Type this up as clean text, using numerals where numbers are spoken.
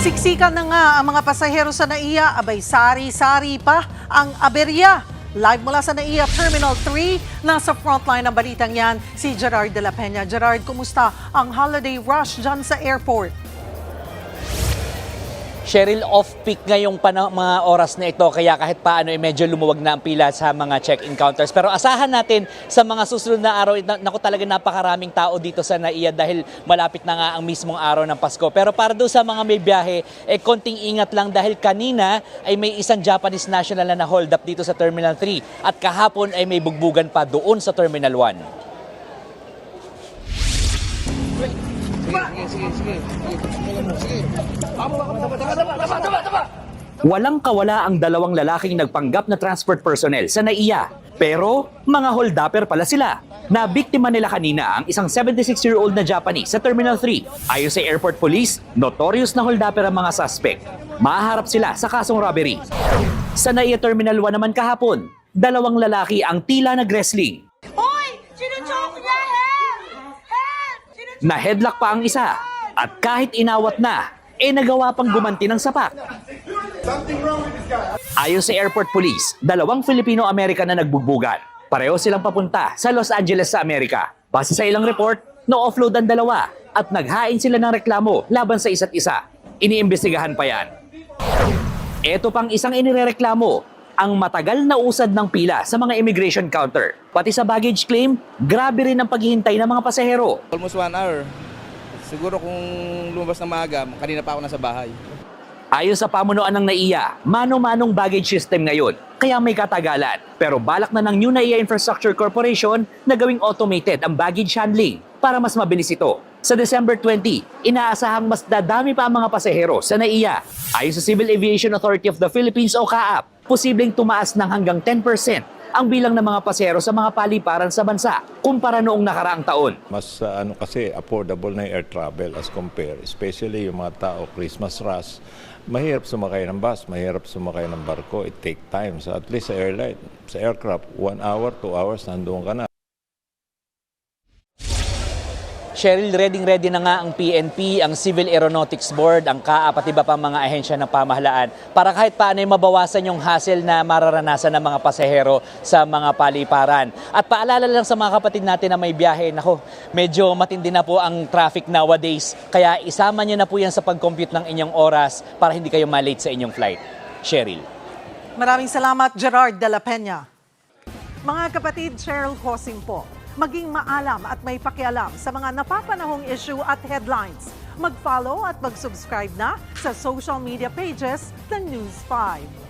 Siksikan na nga ang mga pasahero sa NAIA, abay sari-sari pa ang aberya. Live mula sa NAIA Terminal 3, nasa frontline ng balitang yan, si Gerard de la Peña. Gerard, kumusta ang holiday rush dyan sa airport? Cheryl, off-peak ngayong mga oras na ito, kaya kahit paano medyo lumuwag na ang pila sa mga check-in counters. Pero asahan natin sa mga susunod na araw, naku talaga napakaraming tao dito sa NAIA dahil malapit na nga ang mismong araw ng Pasko. Pero para doon sa mga may biyahe, konting ingat lang dahil kanina ay may isang Japanese national na hold up dito sa Terminal 3 at kahapon ay may bugbugan pa doon sa Terminal 1. Walang kawala ang dalawang lalaking nagpanggap na transport personnel sa NAIA. Pero mga hold-upper pala sila. Nabiktima nila kanina ang isang 76-year-old na Japanese sa Terminal 3. Ayon sa airport police, notorious na hold-upper ang mga suspect. Mahaharap sila sa kasong robbery. Sa NAIA Terminal 1 naman kahapon, dalawang lalaki ang tila nag-wrestling. Na-headlock pa ang isa at kahit inawat na, nagawa pang gumanti ng sapak. Ayon sa airport police, dalawang Filipino-American na nagbugbugan. Pareho silang papunta sa Los Angeles sa Amerika. Base sa ilang report, no-offload ang dalawa at naghain sila ng reklamo laban sa isa't isa. Iniimbestigahan pa yan. Ito pang isang inirereklamo, ang matagal na usad ng pila sa mga immigration counter. Pati sa baggage claim, grabe rin ang paghihintay ng mga pasahero. Almost 1 hour. Siguro kung lumabas na maaga, kanina pa ako nasa bahay. Ayon sa pamunuan ng NAIA, mano-manong baggage system ngayon, kaya may katagalan. Pero balak na ng New NAIA Infrastructure Corporation na gawing automated ang baggage handling para mas mabilis ito. Sa December 20, inaasahang mas dadami pa ang mga pasahero sa NAIA. Ayon sa Civil Aviation Authority of the Philippines o CAAP, posibleng tumaas ng hanggang 10% ang bilang ng mga pasahero sa mga paliparan sa bansa kumpara noong nakaraang taon. Mas kasi affordable na yung air travel as compare, especially yung mga tao Christmas rush. Mahirap sumakay ng bus, mahirap sumakay ng barko, it take time. So at least sa airline, sa aircraft, 1 hour, 2 hours, nandoon ka na. Cheryl, ready na nga ang PNP, ang Civil Aeronautics Board, ang CAA, pati ba pa mga ahensya ng pamahalaan para kahit paano ay mabawasan yung hassle na mararanasan ng mga pasahero sa mga paliparan. At paalala lang sa mga kapatid natin na may biyahe, nako, medyo matindi na po ang traffic nowadays, kaya isama niyo na po yan sa pag-compute ng inyong oras para hindi kayo malate sa inyong flight. Cheryl. Maraming salamat, Gerard de la Peña. Mga kapatid, Cheryl Cosing po. Maging maalam at may pakialam sa mga napapanahong issue at headlines. Mag-follow at mag-subscribe na sa social media pages ng News 5.